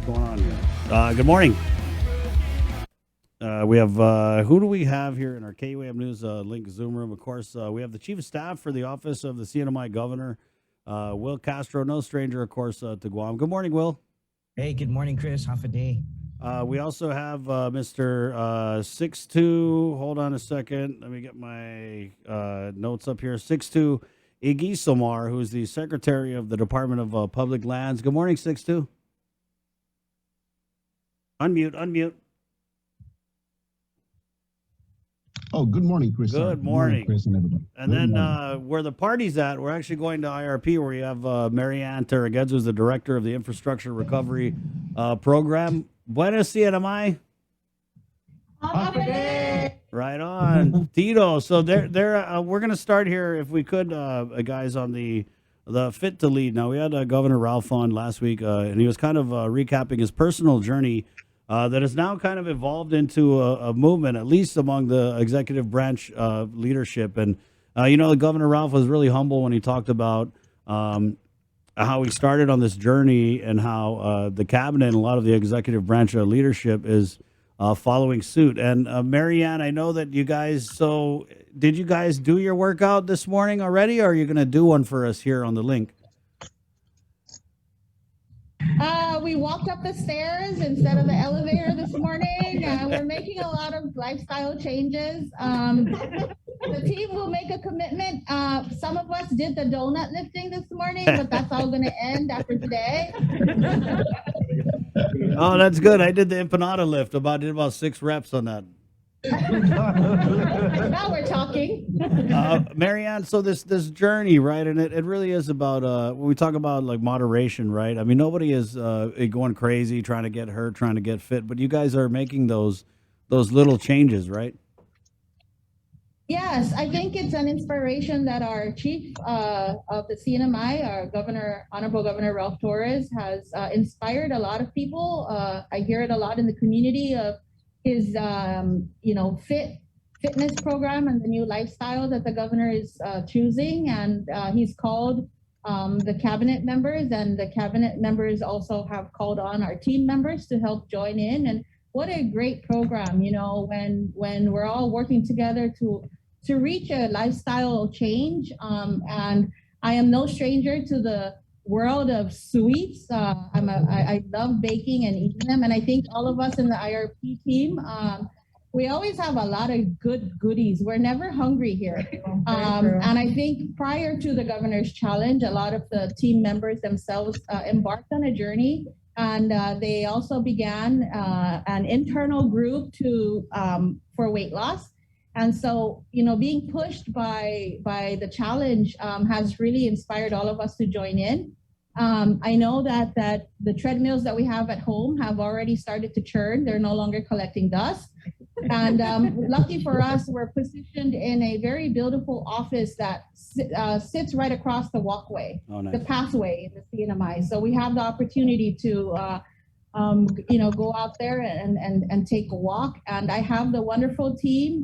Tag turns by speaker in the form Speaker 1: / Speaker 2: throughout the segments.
Speaker 1: going on here? Good morning. We have who do we have here in our KUAM News link Zoom room? Of course, we have the Chief of Staff for the Office of the CNMI Governor, Will Castro, no stranger, of course, to Guam. Good morning, Will.
Speaker 2: Hey, good morning, Chris. Half a day.
Speaker 1: We also have Mr. 62. Hold on a second. Let me get my notes up here. 62 Igisomar, who is the Secretary of the Department of Public Lands. Good morning, 62. Unmute.
Speaker 3: Oh, good morning, Chris.
Speaker 1: Good morning,
Speaker 3: Chris, and everybody.
Speaker 1: And
Speaker 3: good
Speaker 1: then
Speaker 3: morning.
Speaker 1: Where the party's at, we're actually going to IRP, where we have Marianne Terraguez, who's the Director of the Infrastructure Recovery Program. Buenos CNMI. Right on. Tito. So we're going to start here, if we could, guys, on the Fit to Lead. Now, we had Governor Ralph on last week, and he was kind of recapping his personal journey that has now kind of evolved into a movement, at least among the executive branch leadership. And, Governor Ralph was really humble when he talked about how he started on this journey and how the cabinet and a lot of the executive branch leadership is following suit. And Marianne, I know that you guys, so did you guys do your workout this morning already, or are you going to do one for us here on the link?
Speaker 4: We walked up the stairs instead of the elevator this morning. We're making a lot of lifestyle changes. The team will make a commitment. Some of us did the donut lifting this morning, but that's all going to end after today.
Speaker 1: Oh, that's good. I did the empanada lift. Did about 6 reps on that.
Speaker 4: Now we're talking.
Speaker 1: Marianne, so this journey, right, and it really is about when we talk about like moderation, right? I mean, nobody is going crazy trying to get hurt, trying to get fit, but you guys are making those little changes, right?
Speaker 4: Yes, I think it's an inspiration that our chief of the CNMI, our governor, Honorable Governor Ralph Torres, has inspired a lot of people. I hear it a lot in the community of his, fitness program and the new lifestyle that the governor is choosing. And he's called the cabinet members, and the cabinet members also have called on our team members to help join in. And what a great program, when we're all working together to reach a lifestyle change. And I am no stranger to the world of sweets. I love baking and eating them. And I think all of us in the IRP team, we always have a lot of good goodies. We're never hungry here. And I think prior to the governor's challenge, a lot of the team members themselves embarked on a journey. And they also began an internal group for weight loss. And so, being pushed by the challenge has really inspired all of us to join in. I know that the treadmills that we have at home have already started to churn. They're no longer collecting dust. And lucky for us, we're positioned in a very beautiful office that sits right across the walkway, the pathway in the CNMI. So we have the opportunity to go out there and take a walk. And I have the wonderful team,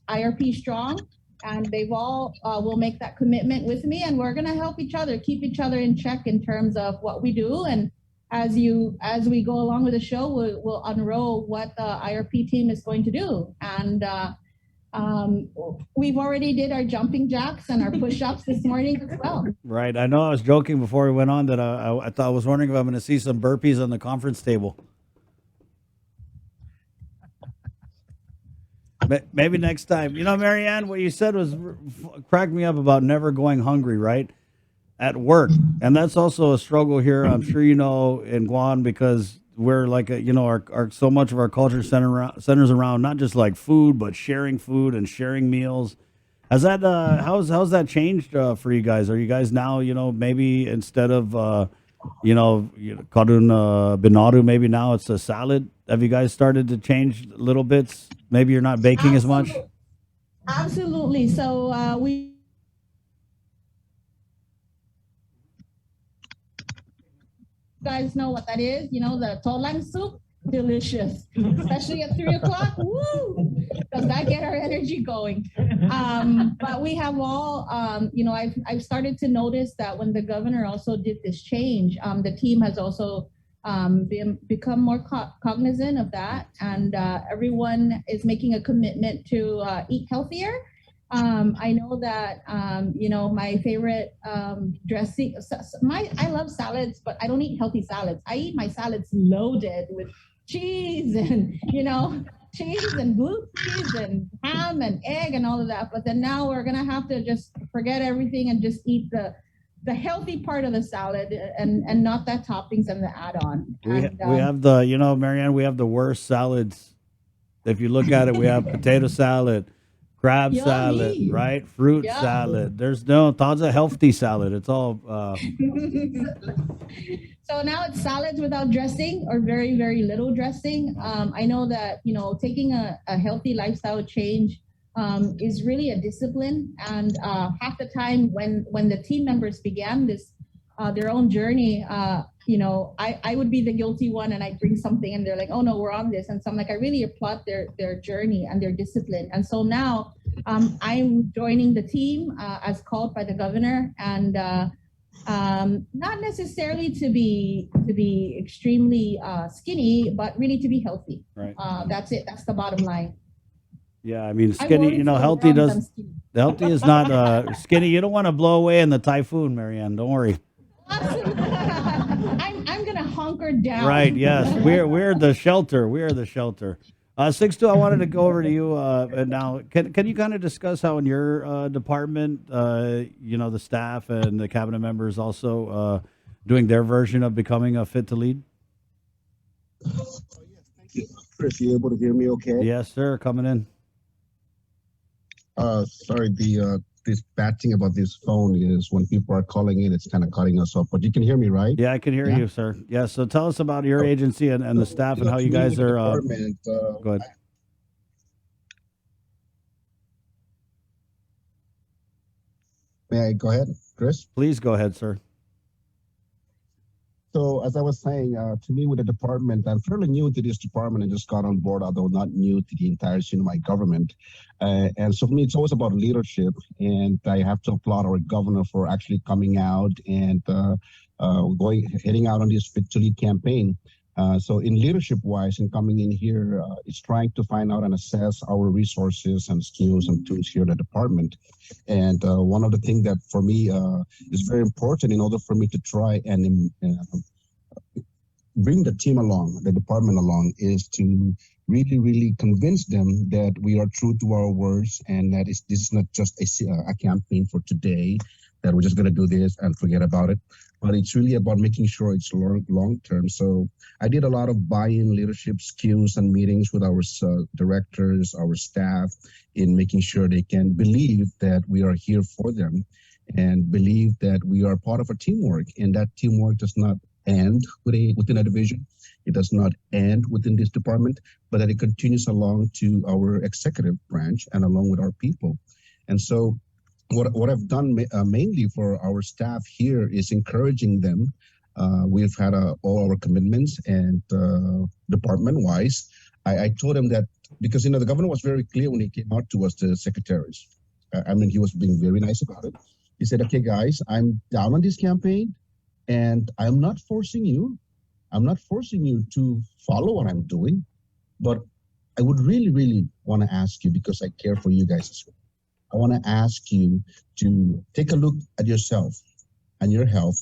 Speaker 4: IRP Strong, and they've all will make that commitment with me. And we're going to help each other, keep each other in check in terms of what we do. And as we go along with the show, we'll unroll what the IRP team is going to do. And we've already did our jumping jacks and our push-ups this morning as well.
Speaker 1: Right. I know I was joking before we went on that I thought I was wondering if I'm going to see some burpees on the conference table. Maybe next time. Marianne, what you said was cracked me up about never going hungry, right? At work. And that's also a struggle here, I'm sure in Guam, because we're like, our so much of our culture centers around not just like food, but sharing food and sharing meals. Has that how's that changed for you guys? Are you guys now, maybe instead of karun binadu, maybe now it's a salad? Have you guys started to change little bits? Maybe you're not baking as much?
Speaker 4: Absolutely. So we guys know what that is, the tolang soup, delicious, especially at 3:00. Woo! Does that get our energy going? But we have all, I've started to notice that when the governor also did this change, the team has also become more cognizant of that, and everyone is making a commitment to eat healthier. I know that my favorite dressing. I love salads, but I don't eat healthy salads. I eat my salads loaded with cheese and cheese and blue cheese and ham and egg and all of that. But then now we're gonna have to just forget everything and just eat the healthy part of the salad and not the toppings and the add-on.
Speaker 1: We have the Marianne, we have the worst salads. If you look at it, we have potato salad, crab salad,
Speaker 4: Yummy.
Speaker 1: right? Fruit
Speaker 4: Yeah.
Speaker 1: salad. There's no thoughts of healthy salad. It's all
Speaker 4: So now it's salads without dressing or very, very little dressing. I know that, taking a healthy lifestyle change is really a discipline. And half the time when the team members began this, their own journey, I would be the guilty one and I'd bring something and they're like, oh no, we're on this. And so I'm like, I really applaud their journey and their discipline. And so now I'm joining the team as called by the governor, and not necessarily to be extremely skinny, but really to be healthy.
Speaker 1: right.
Speaker 4: That's it. That's the bottom line.
Speaker 1: Yeah, I mean
Speaker 4: I'm
Speaker 1: skinny,
Speaker 4: worried for the
Speaker 1: healthy
Speaker 4: world, I'm
Speaker 1: does
Speaker 4: skinny.
Speaker 1: healthy is not skinny. You don't want to blow away in the typhoon, Marianne. Don't worry.
Speaker 4: I'm gonna hunker down.
Speaker 1: Right. Yes. We're the shelter. We are the shelter. 6-2. I wanted to go over to you now. Can you kind of discuss how in your department, the staff and the cabinet members also doing their version of becoming a fit to lead?
Speaker 3: Chris, you able to hear me okay?
Speaker 1: Yes, sir. Coming in.
Speaker 3: Sorry, this bad thing about this phone is when people are calling in, it's kind of cutting us off. But you can hear me, right?
Speaker 1: Yeah, I can hear
Speaker 3: Yeah.
Speaker 1: you, sir. Yeah. So tell us about your agency and the staff and how you guys are. Go ahead.
Speaker 3: May I go ahead, Chris?
Speaker 1: Please go ahead, sir.
Speaker 3: So as I was saying, to me with the department, I'm fairly new to this department and just got on board, although not new to the entire CNMI government. And so for me, it's always about leadership, and I have to applaud our governor for actually coming out and heading out on this Fit to Lead campaign. So in leadership-wise, and coming in here, it's trying to find out and assess our resources and skills and tools here in the department. And one of the things that for me is very important in order for me to try and bring the team along, the department along, is to really, really convince them that we are true to our words and that this is not just a campaign for today, that we're just going to do this and forget about it. But it's really about making sure it's long term. So I did a lot of buy-in leadership skills and meetings with our directors, our staff, in making sure they can believe that we are here for them and believe that we are part of a teamwork. And that teamwork does not end within a division. It does not end within this department, but that it continues along to our executive branch and along with our people. And so what I've done mainly for our staff here is encouraging them. We've had all our commitments, and department-wise, I told them that because the governor was very clear when he came out to us, the secretaries. I mean, he was being very nice about it. He said, "Okay, guys, I'm down on this campaign, and I'm not forcing you. I'm not forcing you to follow what I'm doing, but I would really, really want to ask you because I care for you guys as well. I want to ask you to take a look at yourself and your health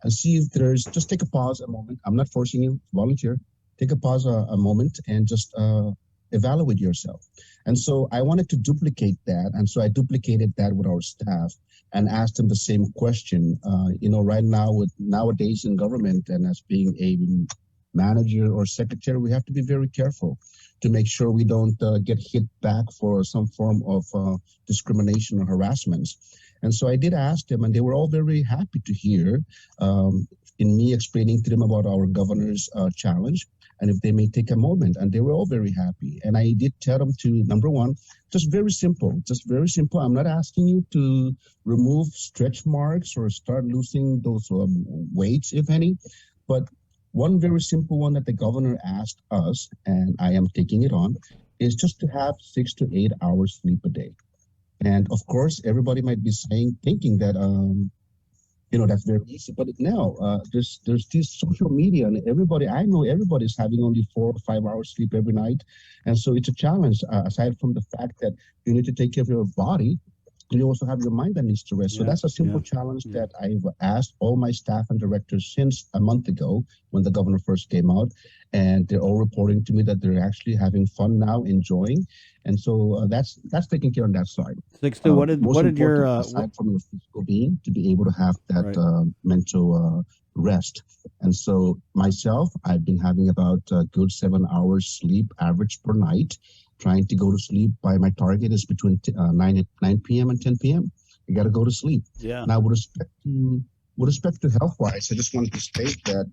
Speaker 3: and see if just take a pause a moment. I'm not forcing you, volunteer. Take a pause a moment and just evaluate yourself." And so I wanted to duplicate that. And so I duplicated that with our staff and asked them the same question. Right now, nowadays in government and as being a manager or secretary, we have to be very careful to make sure we don't get hit back for some form of discrimination or harassments. And so I did ask them, and they were all very happy to hear in me explaining to them about our governor's challenge, and if they may take a moment, and they were all very happy. And I did tell them to, number one, just very simple. I'm not asking you to remove stretch marks or start losing those weights, if any, but one very simple one that the governor asked us, and I am taking it on, is just to have 6 to 8 hours sleep a day. And of course, everybody might be thinking that, that's very easy. But now there's this social media, and I know everybody's having only 4 or 5 hours sleep every night, and so it's a challenge. Aside from the fact that you need to take care of your body, you also have your mind that needs to rest. So
Speaker 1: Yeah,
Speaker 3: that's a simple
Speaker 1: yeah,
Speaker 3: challenge
Speaker 1: yeah.
Speaker 3: that I've asked all my staff and directors since a month ago when the governor first came out, and they're all reporting to me that they're actually having fun now, enjoying, and so that's taking care on that side.
Speaker 1: 6-2.
Speaker 3: Most
Speaker 1: What did your
Speaker 3: important, aside from your physical being, to be able to have that
Speaker 1: right?
Speaker 3: mental rest. And so myself, I've been having about a good 7 hours sleep average per night. Trying to go to sleep by my target is between 9 p.m. and 10 p.m. You got to go to sleep.
Speaker 1: Yeah.
Speaker 3: Now, with respect to health wise, I just wanted to state that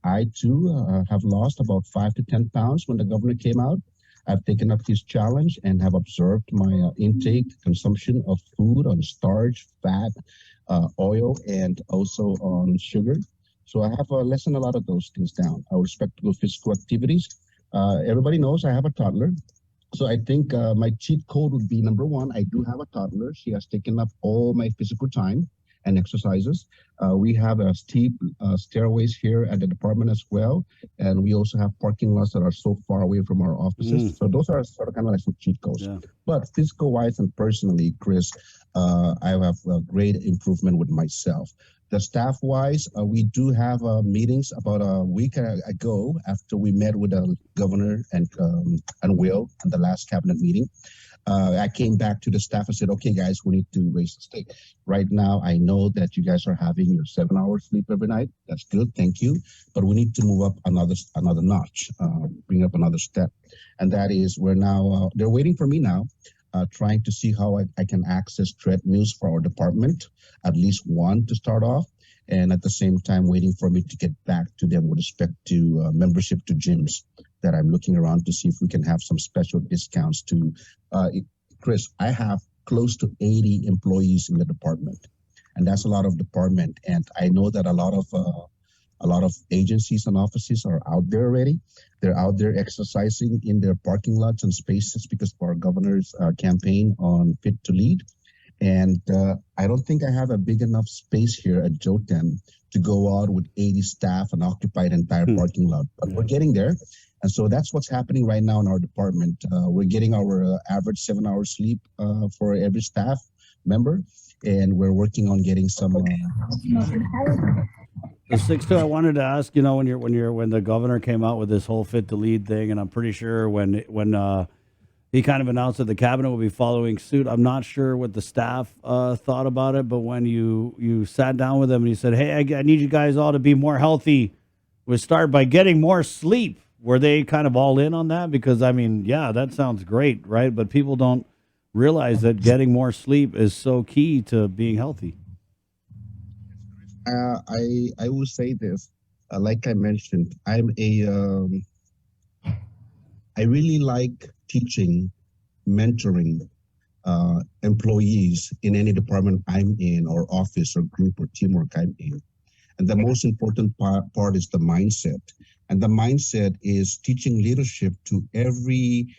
Speaker 3: I too have lost about 5 to 10 pounds when the governor came out. I've taken up his challenge and have observed my intake consumption of food on starch, fat, oil, and also on sugar. So I have lessened a lot of those things down. Our respectable physical activities. Everybody knows I have a toddler. So I think my cheat code would be number one. I do have a toddler. She has taken up all my physical time and exercises. We have a steep stairways here at the department as well, and we also have parking lots that are so far away from our offices.
Speaker 1: Mm,
Speaker 3: So those are sort of kind of like some cheat codes.
Speaker 1: yeah.
Speaker 3: But physical wise and personally, Chris, I have a great improvement with myself. The staff wise, we do have meetings about a week ago after we met with the governor and Will in the last cabinet meeting. I came back to the staff and said, okay, guys, we need to raise the stake. Right now, I know that you guys are having your 7 hours sleep every night. That's good. Thank you. But we need to move up another notch, bring up another step. And that is we're now, they're waiting for me now, trying to see how I can access treadmills for our department, at least one to start off. And at the same time, waiting for me to get back to them with respect to membership to gyms that I'm looking around to see if we can have some special discounts to uh, Chris, I have close to 80 employees in the department, and that's a lot of department. And I know that a lot of agencies and offices are out there already. They're out there exercising in their parking lots and spaces because of our governor's campaign on Fit to Lead. And I don't think I have a big enough space here at Jotem to go out with 80 staff and occupy the entire
Speaker 1: Hmm.
Speaker 3: parking lot. But we're
Speaker 1: Yeah.
Speaker 3: getting there. And so that's what's happening right now in our department. We're getting our average 7 hours sleep for every staff member. And we're working on getting some.
Speaker 1: The 6-2. I wanted to ask, when the governor came out with this whole fit to lead thing, and I'm pretty sure when he kind of announced that the cabinet will be following suit. I'm not sure what the staff thought about it, but when you sat down with them and you said, "Hey, I need you guys all to be more healthy," we start by getting more sleep. Were they kind of all in on that? Because I mean, yeah, that sounds great, right? But people don't realize that getting more sleep is so key to being healthy.
Speaker 3: I will say this. Like I mentioned, I really like teaching, mentoring employees in any department I'm in, or office, or group, or teamwork I'm in. And the most important part is the mindset. And the mindset is teaching leadership to every,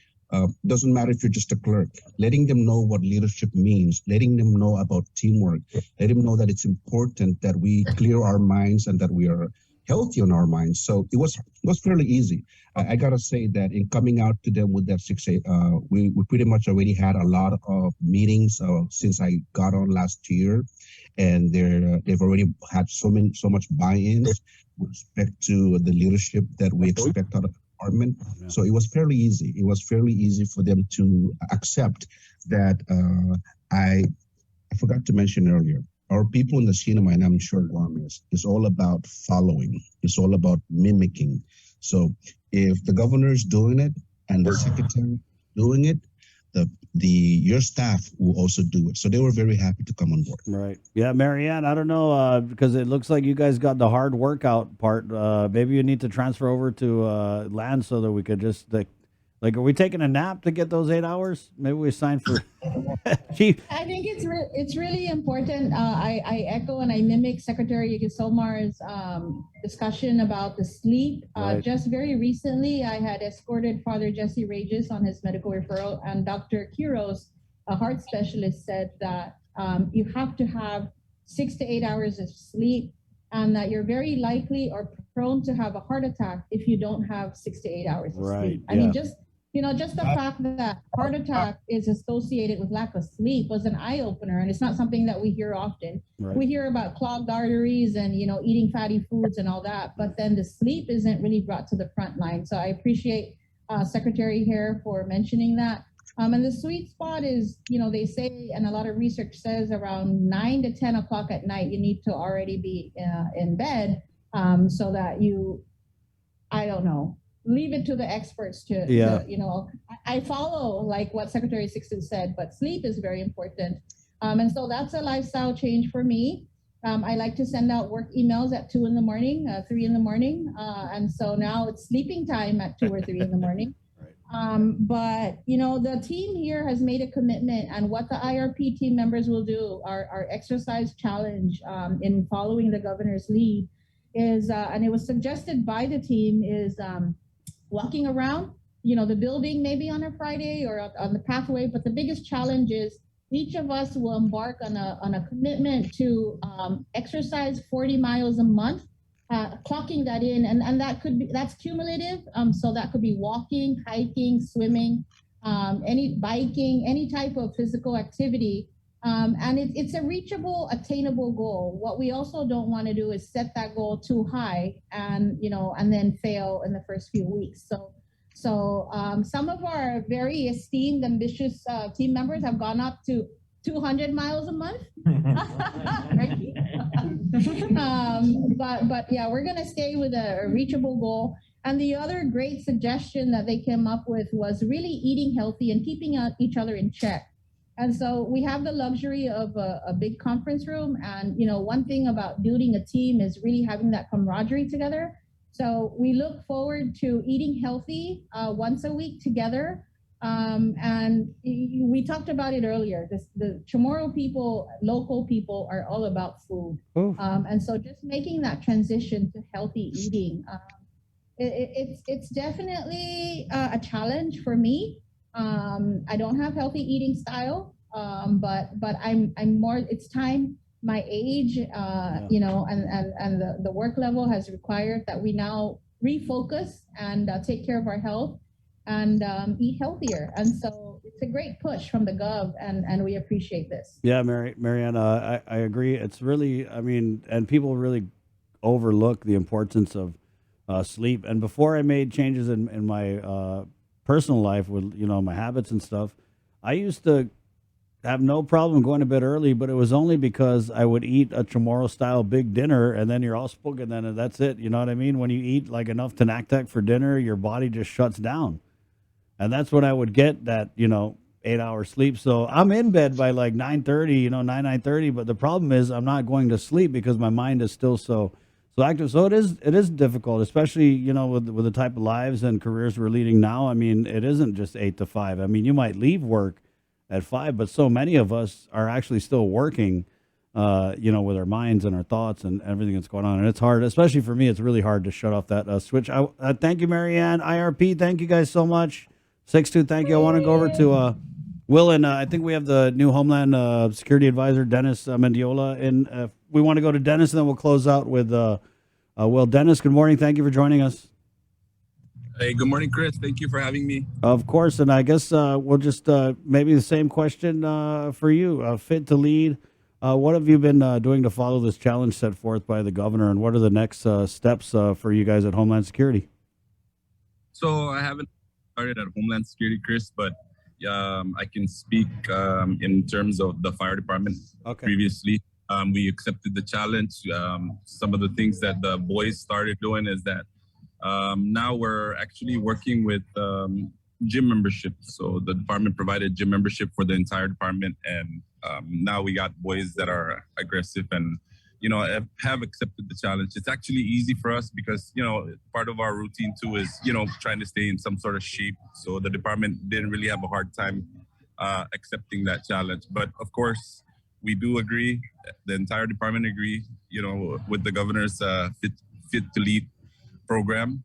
Speaker 3: doesn't matter if you're just a clerk, letting them know what leadership means, letting them know about teamwork, letting them know that it's important that we clear our minds and that we are healthy on our minds. So it was fairly easy. I gotta say that in coming out to them with that 6-8, we pretty much already had a lot of meetings since I got on last year, and they've already had so much buy-ins with respect to the leadership that we expect out of the department.
Speaker 1: Yeah.
Speaker 3: So it was fairly easy. It was fairly easy for them to accept that. I forgot to mention earlier. Our people in the CNMI, and I'm sure Guam is all about following. It's all about mimicking. So if the governor is doing it and the secretary doing it, your staff will also do it. So they were very happy to come on board.
Speaker 1: Right. Yeah, Marianne, I don't know, because it looks like you guys got the hard workout part. Maybe you need to transfer over to land so that we could just, are we taking a nap to get those 8 hours? Maybe we sign for Chief.
Speaker 4: I think it's really important. I echo and I mimic Secretary Yukisomar's discussion about the sleep.
Speaker 1: Right.
Speaker 4: Just very recently, I had escorted Father Jesse Regis on his medical referral, and Dr. Quiros, a heart specialist, said that you have to have 6 to 8 hours of sleep, and that you're very likely or prone to have a heart attack if you don't have 6 to 8 hours of
Speaker 1: Right,
Speaker 4: sleep. I
Speaker 1: yeah.
Speaker 4: mean, just the fact that heart attack is associated with lack of sleep was an eye opener, and it's not something that we hear often.
Speaker 1: Right.
Speaker 4: We hear about clogged arteries and eating fatty foods and all that, but then the sleep isn't really brought to the front line. So I appreciate Secretary Hare for mentioning that. And the sweet spot is, they say, and a lot of research says around 9 to 10 o'clock at night, you need to already be in bed, so that I don't know, leave it to the experts to,
Speaker 1: Yeah.
Speaker 4: I follow like what Secretary Sixton said, but sleep is very important. And so that's a lifestyle change for me. I like to send out work emails at 2 in the morning, 3 in the morning. And so now it's sleeping time at 2 or 3 in the morning. But the team here has made a commitment, and what the IRP team members will do, our exercise challenge in following the governor's lead is, and it was suggested by the team, is walking around, the building maybe on a Friday or on the pathway. But the biggest challenge is each of us will embark on a commitment to exercise 40 miles a month. Clocking that in, and that's cumulative. So that could be walking, hiking, swimming, any biking, any type of physical activity. And it's a reachable, attainable goal. What we also don't want to do is set that goal too high and then fail in the first few weeks. So some of our very esteemed, ambitious team members have gone up to 200 miles a month. Right? But yeah, we're gonna stay with a reachable goal. And the other great suggestion that they came up with was really eating healthy and keeping each other in check. And so we have the luxury of a big conference room. And one thing about building a team is really having that camaraderie together. So we look forward to eating healthy once a week together. And we talked about it earlier. The Chamorro people, local people, are all about food. And so just making that transition to healthy eating, it's definitely a challenge for me. I don't have healthy eating style, but I'm more. It's time. My age, and the work level has required that we now refocus and take care of our health and eat healthier. And so it's a great push from the Gov, and we appreciate this.
Speaker 1: Yeah, Mariana, I agree. It's really, and people really overlook the importance of sleep. And before I made changes in my personal life with, my habits and stuff, I used to have no problem going to bed early, but it was only because I would eat a Chamorro style big dinner, and then you're all spoken then, and that's it. You know what I mean? When you eat like enough tenactac for dinner, your body just shuts down. And that's when I would get that, 8 hour sleep. So I'm in bed by like 9:30, 9:30. But the problem is I'm not going to sleep because my mind is still so active. So it is difficult, especially, with the type of lives and careers we're leading now. I mean, it isn't just 8 to 5. I mean, you might leave work at 5, but so many of us are actually still working, with our minds and our thoughts and everything that's going on. And it's hard, especially for me. It's really hard to shut off that switch. Thank you, Marianne. IRP, thank you guys so much. 6-2, thank you. I want to go over to Will, and I think we have the new Homeland Security Advisor, Dennis Mendiola. And we want to go to Dennis, and then we'll close out with Will. Dennis, good morning. Thank you for joining us.
Speaker 5: Hey, good morning, Chris. Thank you for having me.
Speaker 1: Of course, and I guess we'll just maybe the same question for you. Fit to lead. What have you been doing to follow this challenge set forth by the governor, and what are the next steps for you guys at Homeland Security?
Speaker 5: So I haven't started at Homeland Security, Chris, but I can speak in terms of the fire department.
Speaker 1: Okay.
Speaker 5: Previously. We accepted the challenge. Some of the things that the boys started doing is that now we're actually working with gym membership. So the department provided gym membership for the entire department, and now we got boys that are aggressive and have accepted the challenge. It's actually easy for us because part of our routine too is trying to stay in some sort of shape. So the department didn't really have a hard time accepting that challenge. But of course, we do agree. The entire department agree. With the governor's fit to lead program.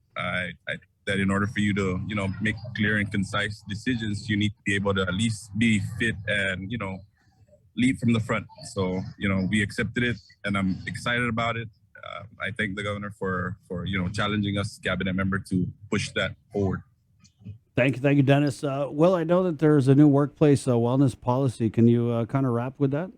Speaker 5: That in order for you to make clear and concise decisions, you need to be able to at least be fit and lead from the front. So, we accepted it, and I'm excited about it. I thank the governor for challenging us cabinet member to push that forward.
Speaker 1: Thank you, Dennis. Will, I know that there's a new workplace wellness policy. Can you kind of wrap with that?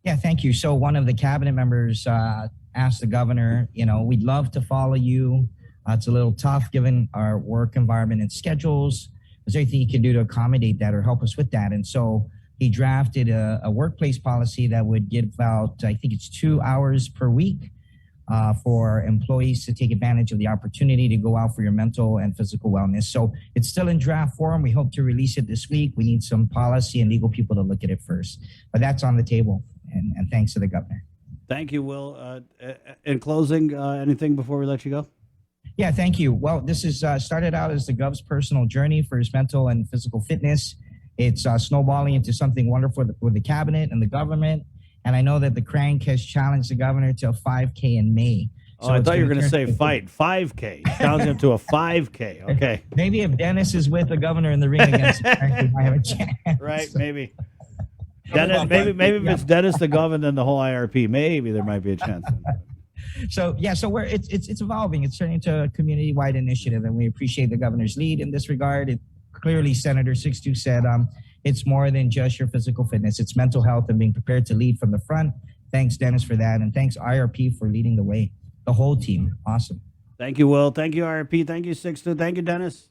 Speaker 2: Yeah, thank you. So one of the cabinet members asked the governor, we'd love to follow you. It's a little tough given our work environment and schedules. Is there anything he can do to accommodate that or help us with that? And so he drafted a workplace policy that would give out, I think it's 2 hours per week for employees to take advantage of the opportunity to go out for your mental and physical wellness. So it's still in draft form. We hope to release it this week. We need some policy and legal people to look at it first. But that's on the table. And thanks to the governor.
Speaker 1: Thank you, Will. In closing, anything before we let you go?
Speaker 2: Yeah, thank you. Well, this is started out as the Gov's personal journey for his mental and physical fitness. It's snowballing into something wonderful with the cabinet and the government. And I know that the Crank has challenged the governor to a 5K in May.
Speaker 1: So I thought you were going to say fight. 5K. Challenge him to a 5K. Okay.
Speaker 2: Maybe if Dennis is with the governor in the ring against the Crank, we might have a chance.
Speaker 1: Right, maybe. Dennis, maybe if it's Dennis the Gov and then the whole IRP, maybe there might be a chance.
Speaker 2: So it's evolving. It's turning into a community-wide initiative, and we appreciate the governor's lead in this regard. Clearly, Senator 62 said it's more than just your physical fitness. It's mental health and being prepared to lead from the front. Thanks, Dennis, for that, and thanks IRP for leading the way. The whole team, awesome.
Speaker 1: Thank you, Will. Thank you, IRP. Thank you, 62. Thank you, Dennis.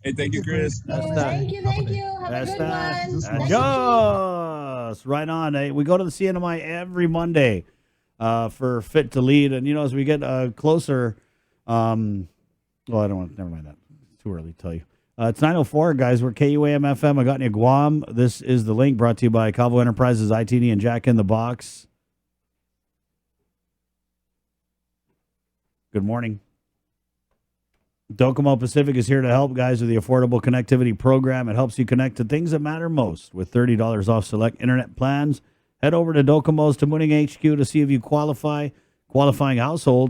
Speaker 5: Hey, thank you, Chris.
Speaker 4: Thank you. Have a good one.
Speaker 1: Just right on. We go to the CNMI every Monday for Fit to Lead. And, as we get closer, never mind that. It's too early to tell you. It's 9:04, guys. We're KUAM FM. I got in Guam. This is the link brought to you by Calvo Enterprises, ITD, and Jack in the Box. Good morning. Docomo Pacific is here to help guys with the Affordable Connectivity Program. It helps you connect to things that matter most with $30 off select internet plans. Head over to Docomo's Tamuning HQ to see if you qualify. Qualifying households